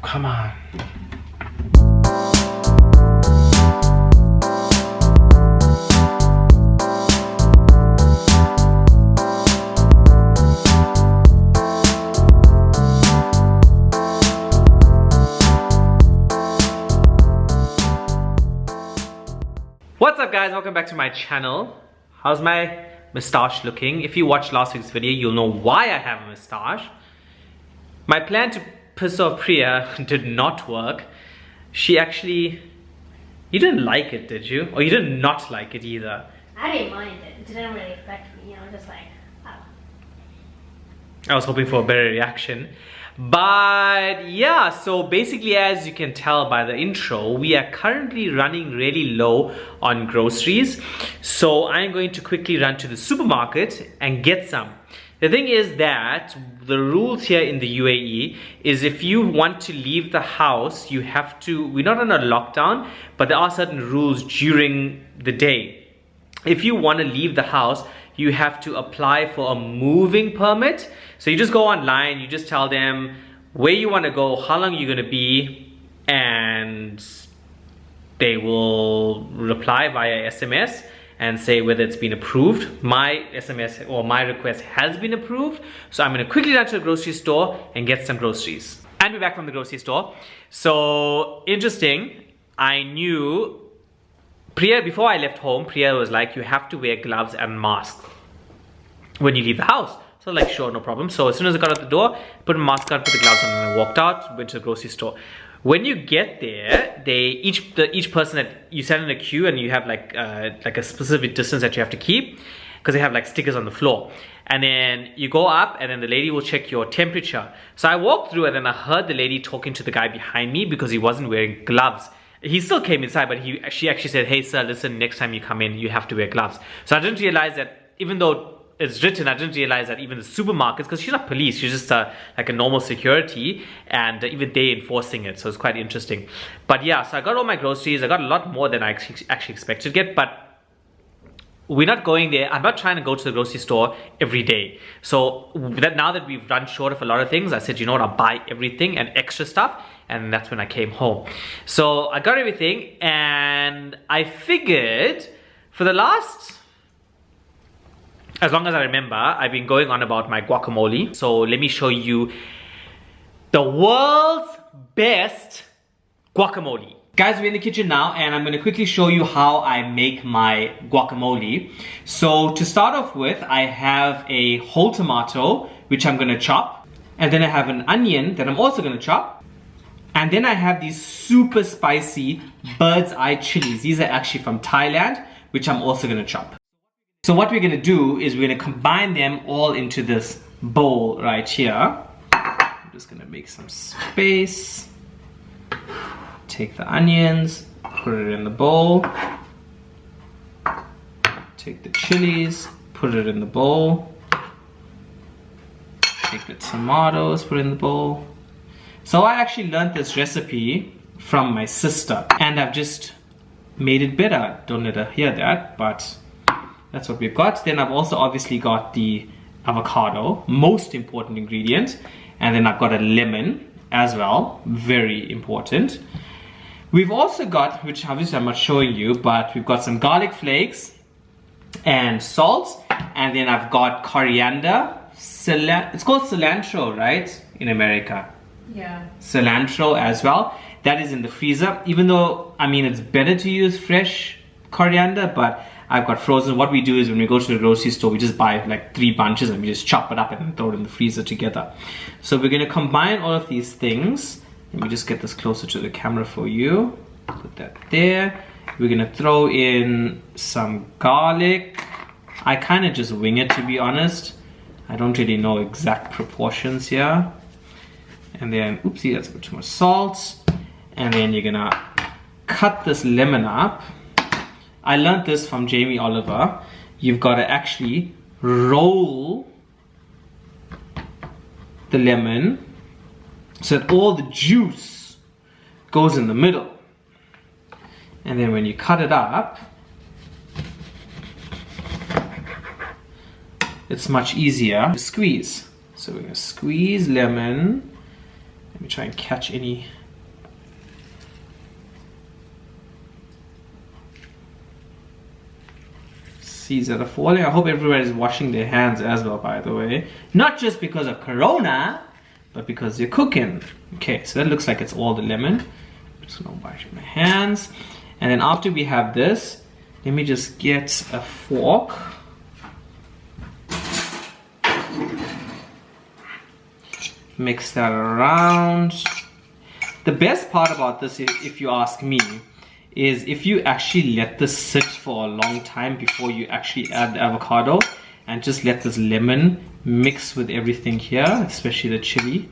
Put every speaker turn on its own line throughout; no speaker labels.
Come on. What's up guys, welcome back to my channel. How's my moustache looking? If you watched last week's video, you'll know why I have a moustache. My plan to piss off Priya did not work. She actually... You didn't like it, did you? Or you did not like it either?
I didn't mind it. It didn't really affect me, you know, just like, oh.
I was hoping for a better reaction. But yeah, so basically, as you can tell by the intro, we are currently running really low on groceries. So I'm going to quickly run to the supermarket and get some. The thing is that the rules here in the UAE is if you want to leave the house, you have to, we're not on a lockdown, but there are certain rules during the day. If you want to leave the house, you have to apply for a moving permit. So you just go online, you just tell them where you want to go, how long you're going to be, and they will reply via SMS and say whether it's been approved. My SMS or my request has been approved. So I'm going to quickly run to the grocery store and get some groceries. And be back from the grocery store. So interesting, I knew Priya, before I left home, Priya was like, you have to wear gloves and mask when you leave the house. So like, sure, no problem. So as soon as I got out the door, put my mask on, put the gloves on, and I walked out, went to the grocery store. When you get there, each person that you stand in a queue and you have like a specific distance that you have to keep, because they have like stickers on the floor. And then you go up and then the lady will check your temperature. So I walked through and then I heard the lady talking to the guy behind me because he wasn't wearing gloves. He still came inside, but she actually said, hey sir, listen, next time you come in, you have to wear gloves. So I didn't realize that, even though it's written, I didn't realize that even the supermarkets, because she's not police, she's just like a normal security, and even they enforcing it. So it's quite interesting. But yeah, so I got all my groceries. I got a lot more than I actually expected to get, but we're not going there. I'm not trying to go to the grocery store every day. So now that we've run short of a lot of things, I said, you know what, I'll buy everything and extra stuff. And that's when I came home. So I got everything and I figured for the last, as long as I remember, I've been going on about my guacamole. So let me show you the world's best guacamole. Guys, we're in the kitchen now and I'm going to quickly show you how I make my guacamole. So to start off with, I have a whole tomato, which I'm going to chop. And then I have an onion that I'm also going to chop. And then I have these super spicy bird's eye chilies. These are actually from Thailand, which I'm also going to chop. So what we're going to do is we're going to combine them all into this bowl right here. I'm just going to make some space. Take the onions, put it in the bowl. Take the chilies, put it in the bowl. Take the tomatoes, put it in the bowl. So I actually learned this recipe from my sister and I've just made it better. Don't let her hear that, but that's what we've got. Then I've also obviously got the avocado, most important ingredient. And then I've got a lemon as well, very important. We've also got, which obviously I'm not showing you, but we've got some garlic flakes and salt. And then I've got coriander, it's called cilantro, right? In America.
Yeah.
Cilantro as well. That is in the freezer. Even though, I mean, it's better to use fresh coriander, but I've got frozen. What we do is when we go to the grocery store, we just buy like 3 bunches and we just chop it up and then throw it in the freezer together. So we're going to combine all of these things. Let me just get this closer to the camera for you. Put that there. We're going to throw in some garlic. I kind of just wing it, to be honest. I don't really know exact proportions here. And then, oopsie, that's a bit too much salt. And then you're gonna cut this lemon up. I learned this from Jamie Oliver. You've got to actually roll the lemon so that all the juice goes in the middle. And then when you cut it up, it's much easier to squeeze. So we're gonna squeeze lemon. me try and catch any. Seeds that are falling. I hope everyone is washing their hands as well, by the way. Not just because of Corona, but because they're cooking. Okay, so that looks like it's all the lemon. I'm just gonna wash my hands. And then after we have this, let me just get a fork. Mix that around. The best part about this, if you ask me, is if you actually let this sit for a long time before you actually add the avocado, and just let this lemon mix with everything here, especially the chili.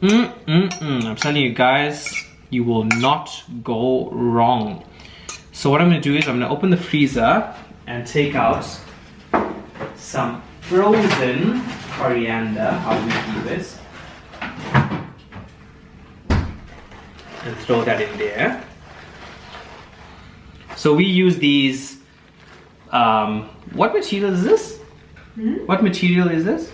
I'm telling you guys, you will not go wrong. So what I'm going to do is I'm going to open the freezer and take out some frozen coriander. How do we do this? And throw that in there. So we use these, what material is this? What material is this?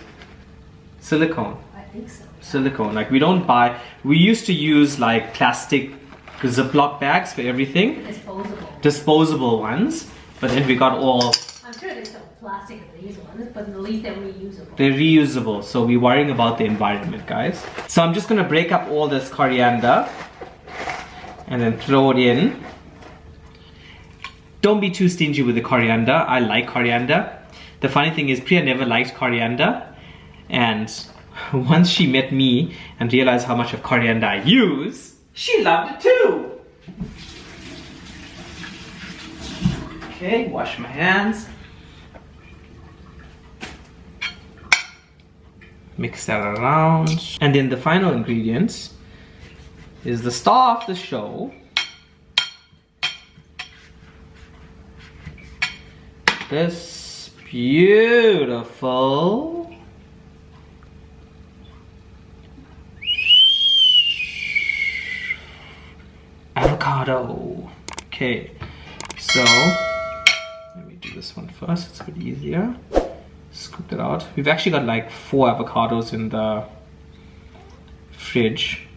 Silicone.
I think so.
Silicone, like we don't buy, we used to use like plastic Ziploc bags for everything.
Disposable.
Disposable ones, but then we got all...
I'm sure there's some plastic in these ones, but at least they're reusable.
They're reusable, so we're worrying about the environment, guys. So I'm just gonna break up all this coriander and then throw it in. Don't be too stingy with the coriander. I like coriander. The funny thing is Priya never liked coriander, and once she met me and realized how much of coriander I use, she loved it too. Okay, wash my hands. Mix that around. And then the final ingredient is the star of the show. This beautiful avocado. Okay, so let me do this one first, it's a bit easier. Scoop it out. We've actually got like 4 avocados in the fridge.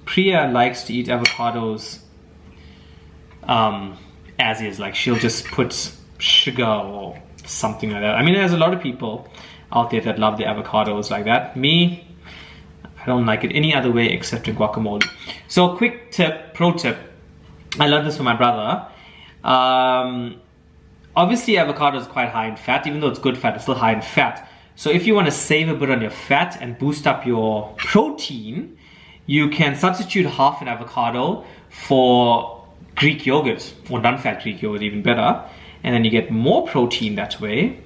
Priya likes to eat avocados as is, like she'll just put sugar or something like that. I mean, there's a lot of people out there that love the avocados like that. Me, I don't like it any other way except in guacamole. So quick tip, pro tip, I learned this from my brother. Obviously avocado is quite high in fat. Even though it's good fat, it's still high in fat. So if you want to save a bit on your fat and boost up your protein, you can substitute half an avocado for Greek yogurt, or non-fat Greek yogurt, even better. And then you get more protein that way.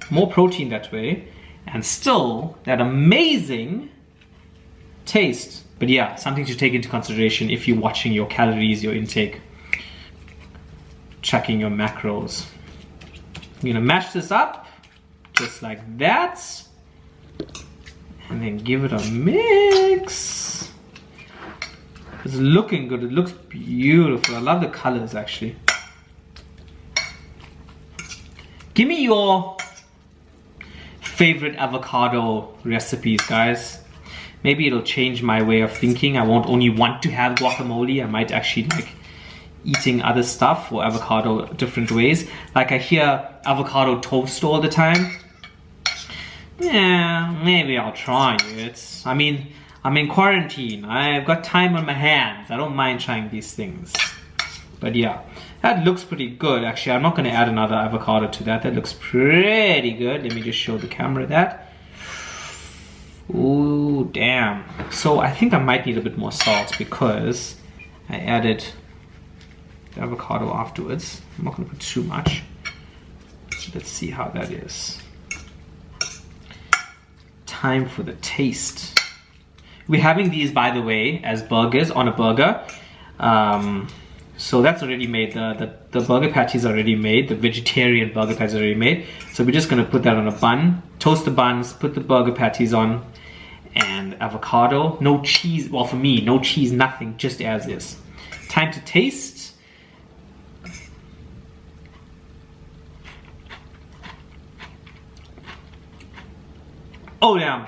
More protein that way. And still that amazing taste. But yeah, something to take into consideration if you're watching your calories, your intake, tracking your macros. I'm gonna mash this up just like that, and then give it a mix. It's looking good. It looks beautiful. I love the colors actually. Give me your favorite avocado recipes, guys. Maybe it'll change my way of thinking. I won't only want to have guacamole. I might actually like eating other stuff or avocado different ways. Like I hear avocado toast all the time. Yeah, maybe I'll try it. I mean, I'm in quarantine. I've got time on my hands. I don't mind trying these things. But yeah, that looks pretty good. Actually, I'm not going to add another avocado to that. That looks pretty good. Let me just show the camera that. Ooh, damn. So I think I might need a bit more salt because I added the avocado afterwards. I'm not going to put too much. So let's see how that is. Time for the taste. We're having these, by the way, as burgers on a burger. So that's already made. The burger patties are already made. The vegetarian burger patties are already made. So we're just going to put that on a bun. Toast the buns, put the burger patties on, and avocado. No cheese. Well, for me, no cheese, nothing, just as is. Time to taste. Oh damn.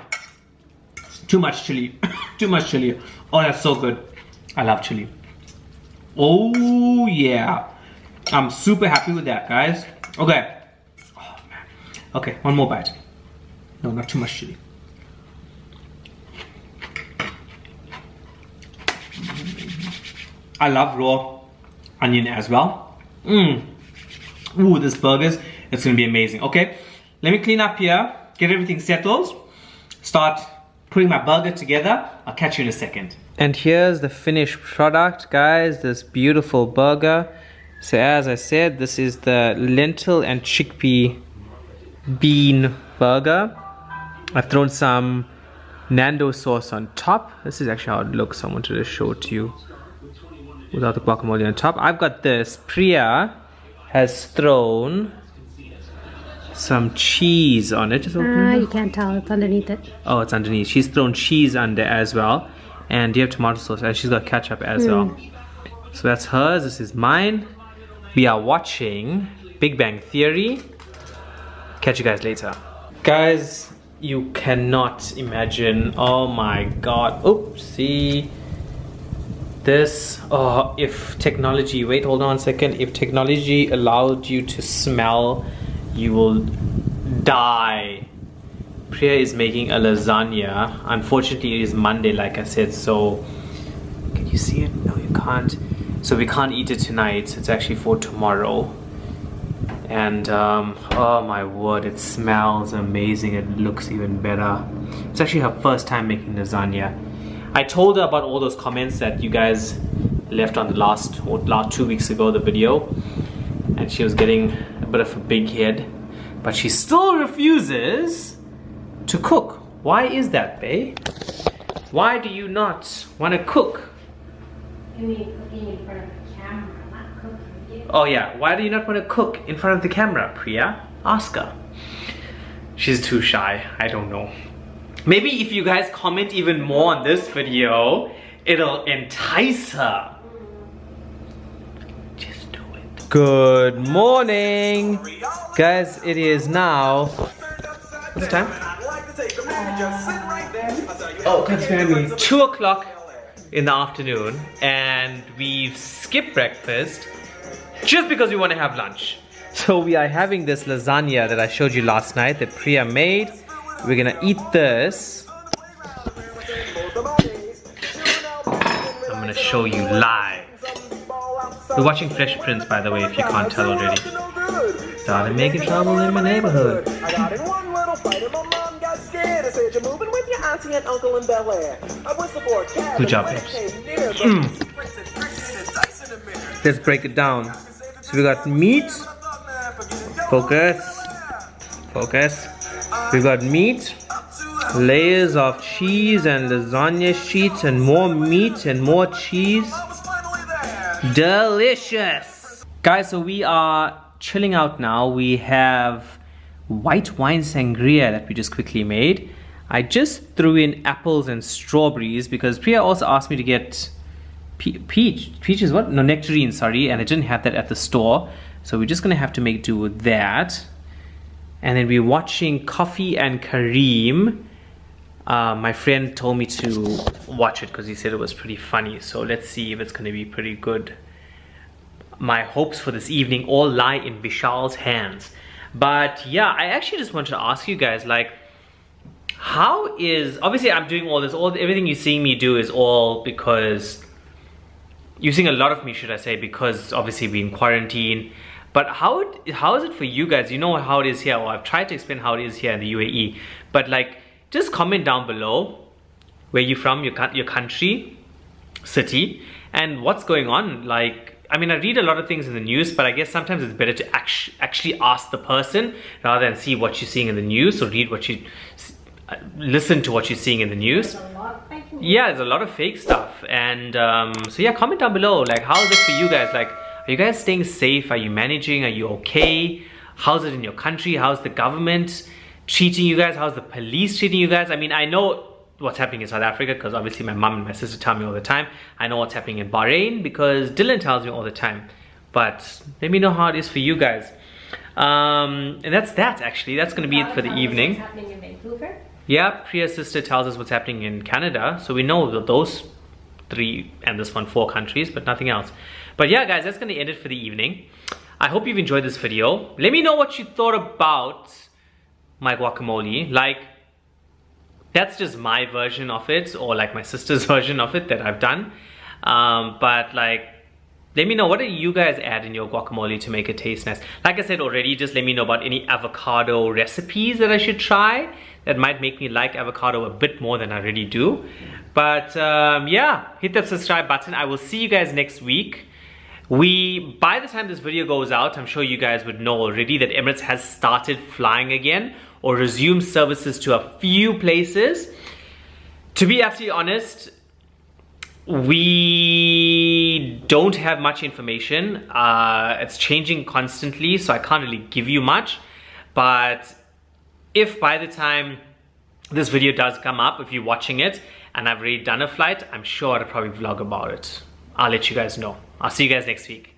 Too much chili. Too much chili. Oh, that's so good. I love chili. Oh yeah. I'm super happy with that, guys. Okay. Oh man. Okay, one more bite. No, not too much chili. I love raw onion as well. Ooh, this burgers, it's gonna be amazing. Okay, let me clean up here, get everything settled, start putting my burger together. I'll catch you in a second. And here's the finished product, guys, this beautiful burger. So as I said, this is the lentil and chickpea bean burger. I've thrown some Nando sauce on top. This is actually how it looks. I wanted to show it to you without the guacamole on top. I've got this. Priya has thrown some cheese on it.
You can't tell, it's underneath it.
Oh, it's underneath. She's thrown cheese under as well. And you have tomato sauce, and she's got ketchup as well. So that's hers, this is mine. We are watching Big Bang Theory. Catch you guys later. Guys, you cannot imagine, oh my god, oopsie. This, oh, if technology, wait, hold on a second. If technology allowed you to smell, you will die. Priya is making a lasagna. Unfortunately, it is Monday, like I said, so can you see it? No, you can't. So we can't eat it tonight. It's actually for tomorrow. And oh my word, it smells amazing. It looks even better. It's actually her first time making lasagna. I told her about all those comments that you guys left on the last 2 weeks ago, the video, and she was getting a bit of a big head, but she still refuses to cook. Why is that, babe? Why do you not want to cook?
You mean cooking in front of the camera, not cooking for you?
Oh yeah, why do you not want to cook in front of the camera, Priya? Ask her. She's too shy, I don't know. Maybe if you guys comment even more on this video, it'll entice her. Just do it. Good morning. Guys, it is now... What's the time? Oh, it's 2 o'clock in the afternoon, and we've skipped breakfast just because we want to have lunch. So we are having this lasagna that I showed you last night that Priya made. We're gonna eat this. I'm gonna show you live. We're watching Fresh Prince, by the way, if you can't tell already. Started making trouble in my neighborhood. Good job, babes. Let's break it down. So we got meat. Focus. Focus. We got meat. Layers of cheese and lasagna sheets and more meat and more cheese. Delicious! Guys, so we are chilling out now. We have white wine sangria that we just quickly made. I just threw in apples and strawberries because Priya also asked me to get peaches, what? No, nectarines, sorry, and I didn't have that at the store. So we're just gonna have to make do with that. And then we're watching Coffee and Kareem. My friend told me to watch it because he said it was pretty funny. So let's see if it's gonna be pretty good. My hopes for this evening all lie in Vishal's hands. But yeah, I actually just wanted to ask you guys, like, how is, obviously I'm doing all this, everything you're seeing me do is all because, you're seeing a lot of me, should I say, because obviously we're in quarantine. But how is it for you guys? You know how it is here. Well, I've tried to explain how it is here in the UAE. But like, just comment down below where you're from, your country, city, and what's going on. Like, I mean, I read a lot of things in the news, but I guess sometimes it's better to actually ask the person rather than see what you're seeing in the news. So read what you, listen to what you're seeing in the news. Yeah, there's a lot of fake stuff. And so yeah, comment down below. Like, how is it for you guys? Like, are you guys staying safe? Are you managing? Are you okay? How's it in your country? How's the government treating you guys? How's the police treating you guys? I mean, I know what's happening in South Africa because obviously my mom and my sister tell me all the time. I know what's happening in Bahrain because Dylan tells me all the time. But let me know how it is for you guys. And that's that actually. That's going to be it for the evening.
What's happening in Vancouver?
Yeah, Priya's sister tells us what's happening in Canada, so we know that those 3 and this one 4 countries, but nothing else. But yeah, guys, that's gonna end it for the evening. I hope you've enjoyed this video. Let me know what you thought about my guacamole. Like, that's just my version of it, or like my sister's version of it that I've done. But like, let me know, what do you guys add in your guacamole to make it taste nice? Like I said already, just let me know about any avocado recipes that I should try that might make me like avocado a bit more than I already do. But yeah, hit that subscribe button. I will see you guys next week. By the time this video goes out, I'm sure you guys would know already that Emirates has started flying again, or resumed services to a few places. To be absolutely honest, we don't have much information. It's changing constantly, so I can't really give you much. But if by the time this video does come up, if you're watching it and I've already done a flight, I'm sure I'll probably vlog about it. I'll let you guys know. I'll see you guys next week.